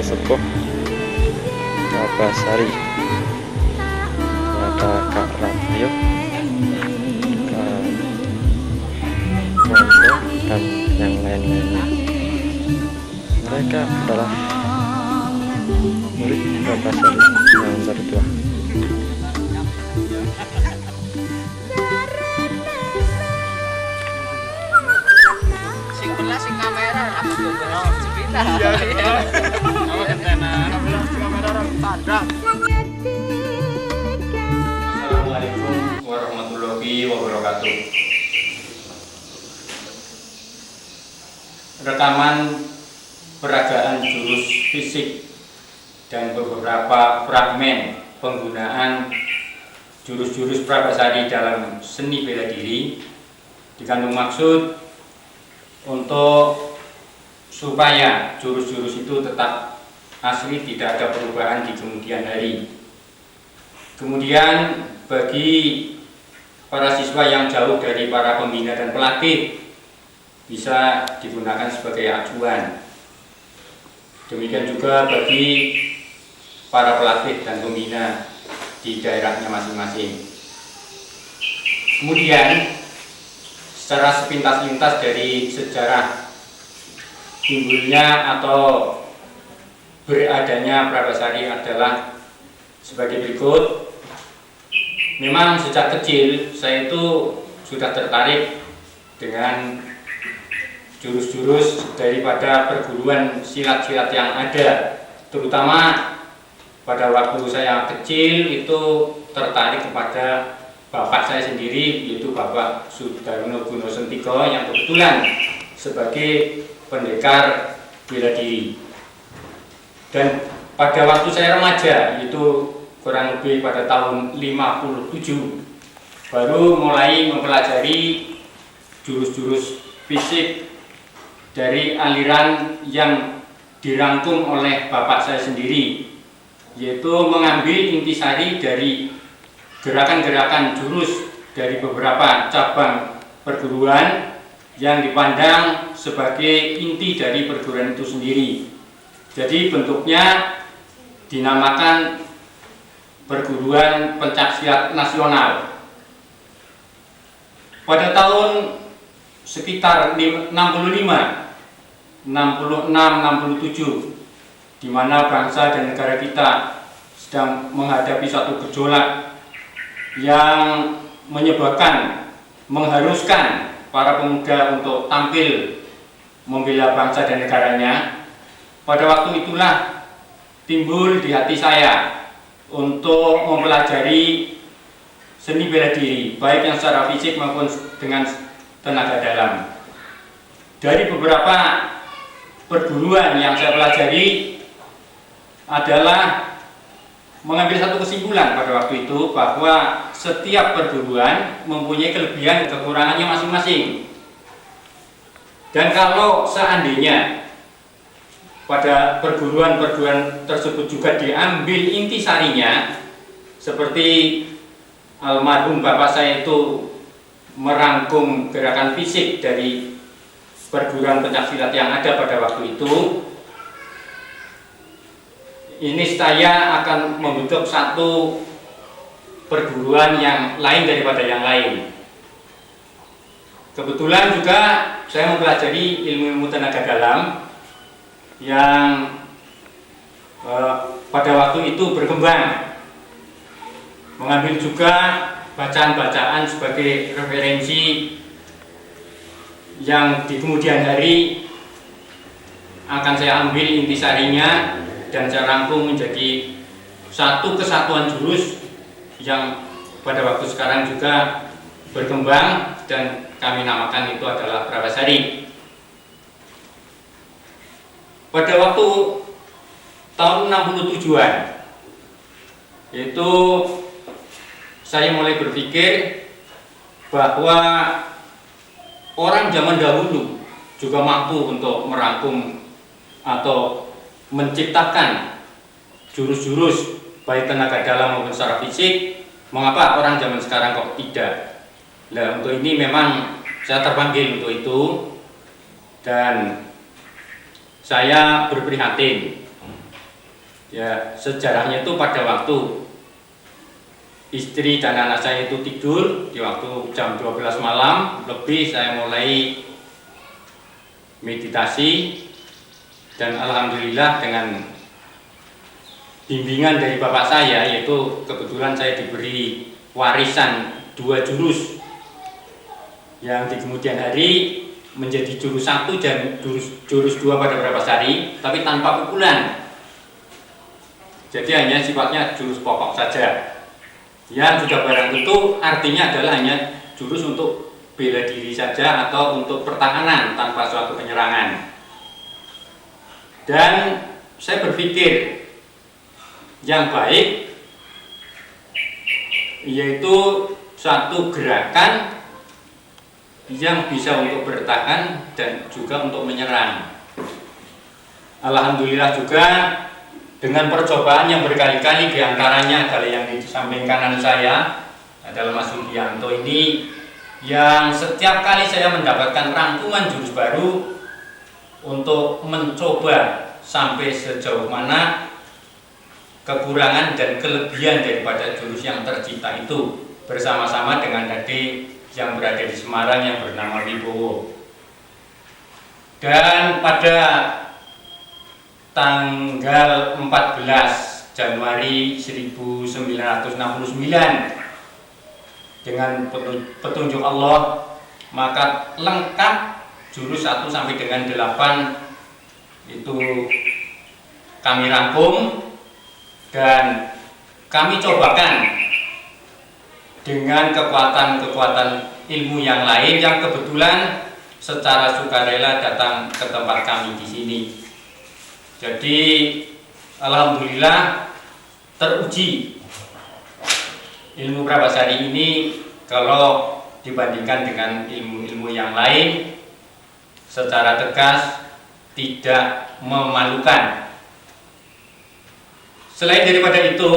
sepuh Babasari, ada Kak Rafael, Kak Wando, dan yang lain-lainnya. Mereka adalah murid Babasari yang tertua. Sing kamera aku juga cerita. Kalau antena kamera tanda. Assalamualaikum warahmatullahi wabarakatuh. Rekaman peragaan jurus fisik dan beberapa fragmen penggunaan jurus-jurus Babasari dalam seni bela diri dikandung maksud untuk supaya jurus-jurus itu tetap asli, tidak ada perubahan di kemudian hari. Kemudian bagi para siswa yang jauh dari para pembina dan pelatih bisa digunakan sebagai acuan. Demikian juga bagi para pelatih dan pembina di daerahnya masing-masing. Kemudian secara sepintas-pintas dari sejarah timbulnya atau beradanya Babasari adalah sebagai berikut. Memang sejak kecil saya itu sudah tertarik dengan jurus-jurus daripada perguruan silat-silat yang ada, terutama pada waktu saya kecil itu tertarik kepada bapak saya sendiri, yaitu Bapak Sudarno Gunosentiko yang kebetulan sebagai pendekar bela diri. Dan pada waktu saya remaja, yaitu kurang lebih pada tahun 57, baru mulai mempelajari jurus-jurus fisik dari aliran yang dirangkum oleh bapak saya sendiri, yaitu mengambil intisari dari gerakan-gerakan jurus dari beberapa cabang perguruan yang dipandang sebagai inti dari perguruan itu sendiri. Jadi bentuknya dinamakan Perguruan Pencaksilat Nasional. Pada tahun sekitar 65, 66, 67, di mana bangsa dan negara kita sedang menghadapi suatu gejolak yang menyebabkan, mengharuskan para pemuda untuk tampil membela bangsa dan negaranya. Pada waktu itulah timbul di hati saya untuk mempelajari seni bela diri, baik yang secara fisik maupun dengan tenaga dalam. Dari beberapa perguruan yang saya pelajari adalah mengambil satu kesimpulan pada waktu itu bahwa setiap perguruan mempunyai kelebihan dan kekurangannya masing-masing. Dan kalau seandainya pada perguruan-perguruan tersebut juga diambil intisarinya, seperti almarhum bapak saya itu merangkum gerakan fisik dari perguruan pencaksilat yang ada pada waktu itu, ini saya akan membentuk satu perguruan yang lain daripada yang lain. Kebetulan juga saya mempelajari ilmu-ilmu tenaga dalam yang pada waktu itu berkembang, mengambil juga bacaan-bacaan sebagai referensi yang di kemudian hari akan saya ambil intisarinya dan saya rangkum menjadi satu kesatuan jurus yang pada waktu sekarang juga berkembang dan kami namakan itu adalah Babasari. Pada waktu tahun 67-an itu saya mulai berpikir bahwa orang zaman dahulu juga mampu untuk merangkum atau menciptakan jurus-jurus baik tenaga dalam maupun secara fisik. Mengapa orang zaman sekarang kok tidak? Nah, untuk ini memang saya terpanggil untuk itu dan saya berprihatin Ya, sejarahnya itu pada waktu istri dan anak saya itu tidur di waktu jam 12 malam lebih, saya mulai meditasi, dan alhamdulillah dengan bimbingan dari bapak saya, yaitu kebetulan saya diberi warisan 2 jurus yang di kemudian hari menjadi jurus 1 dan jurus 2 pada Brahmasari, tapi tanpa pukulan. Jadi hanya sifatnya jurus pokok saja. Yang sudah barang tentu artinya adalah hanya jurus untuk bela diri saja atau untuk pertahanan tanpa suatu penyerangan. Dan saya berpikir yang baik yaitu satu gerakan yang bisa untuk bertahan dan juga untuk menyerang. Alhamdulillah juga dengan percobaan yang berkali-kali, diantaranya adalah yang di samping kanan saya adalah Mas Sugianto ini, yang setiap kali saya mendapatkan rangkuman jurus baru untuk mencoba sampai sejauh mana kekurangan dan kelebihan daripada jurus yang tercipta itu, bersama-sama dengan adik yang berada di Semarang yang bernama Wibowo. Dan pada tanggal 14 Januari 1969 dengan petunjuk Allah, maka lengkap jurus 1 sampai dengan 8 itu kami rangkum dan kami cobakan dengan kekuatan-kekuatan ilmu yang lain yang kebetulan secara sukarela datang ke tempat kami di sini. Jadi alhamdulillah teruji ilmu Prabasari ini kalau dibandingkan dengan ilmu-ilmu yang lain secara tegas tidak memalukan. Selain daripada itu,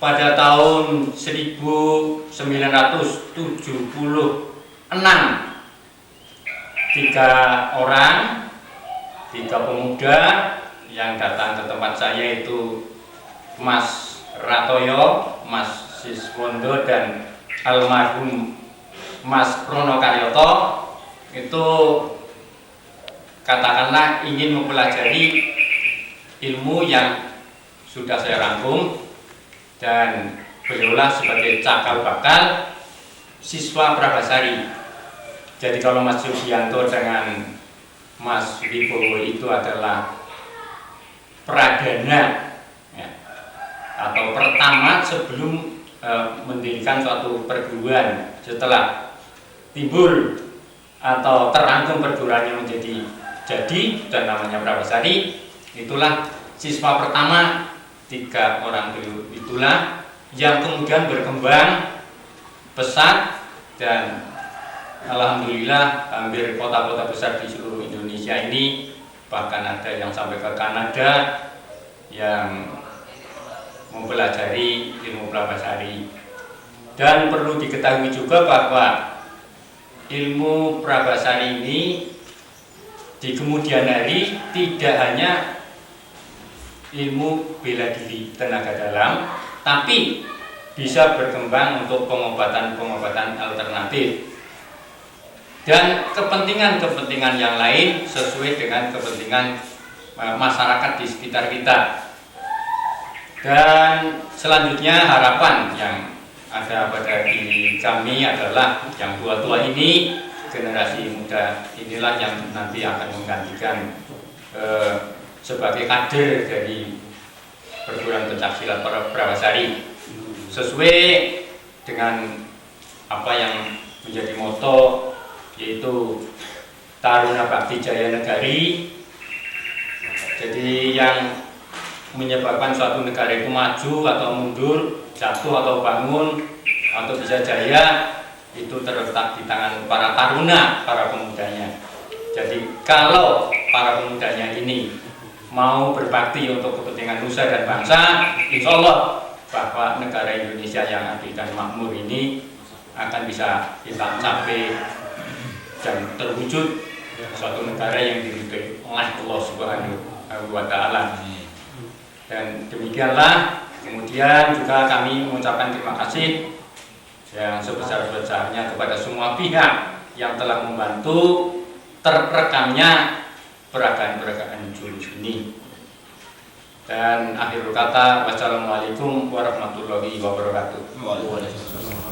pada tahun 1976 tiga pemuda yang datang ke tempat saya itu Mas Ratoyo, Mas Siswondo, dan almarhum Mas Prono Karyoto, itu katakanlah ingin mempelajari ilmu yang sudah saya rangkum, dan beliaulah sebagai cakal bakal siswa Prabasari. Jadi kalau Mas Sugianto dengan Mas Wibowo itu adalah pradana ya, atau pertama sebelum mendirikan suatu perguruan. Setelah timbul atau terangkum perguruannya menjadi jadi dan namanya Prabasari, itulah siswa pertama 3 orang itulah yang kemudian berkembang pesat, dan alhamdulillah hampir kota-kota besar di seluruh Indonesia ini, bahkan ada yang sampai ke Kanada yang mempelajari ilmu Prabasari. Dan perlu diketahui juga bahwa ilmu Prabasari ini di kemudian hari tidak hanya ilmu bela diri tenaga dalam, tapi bisa berkembang untuk pengobatan-pengobatan alternatif dan kepentingan-kepentingan yang lain sesuai dengan kepentingan masyarakat di sekitar kita. Dan selanjutnya harapan yang ada pada diri kami adalah yang tua-tua ini, generasi muda inilah yang nanti akan menggantikan sebagai kader dari perguruan pencaksilat Prabasari, sesuai dengan apa yang menjadi moto, yaitu Taruna Bakti Jaya Negari. Jadi yang menyebabkan suatu negara itu maju atau mundur, jatuh atau bangun, atau bisa jaya, itu terletak di tangan para taruna, para pemudanya. Jadi kalau para pemudanya ini mau berbakti untuk kepentingan nusa dan bangsa, insya Allah bahwa negara Indonesia yang adil dan makmur ini akan bisa kita capai dan terwujud suatu negara yang diridhoi oleh Allah Subhanahu wa Ta'ala. Dan demikianlah, kemudian juga kami mengucapkan terima kasih yang sebesar-besarnya kepada semua pihak yang telah membantu terrekamnya peragaan-peragaan jurus ini. Dan akhir kata, wassalamualaikum warahmatullahi wabarakatuh. Waalaikumsalam.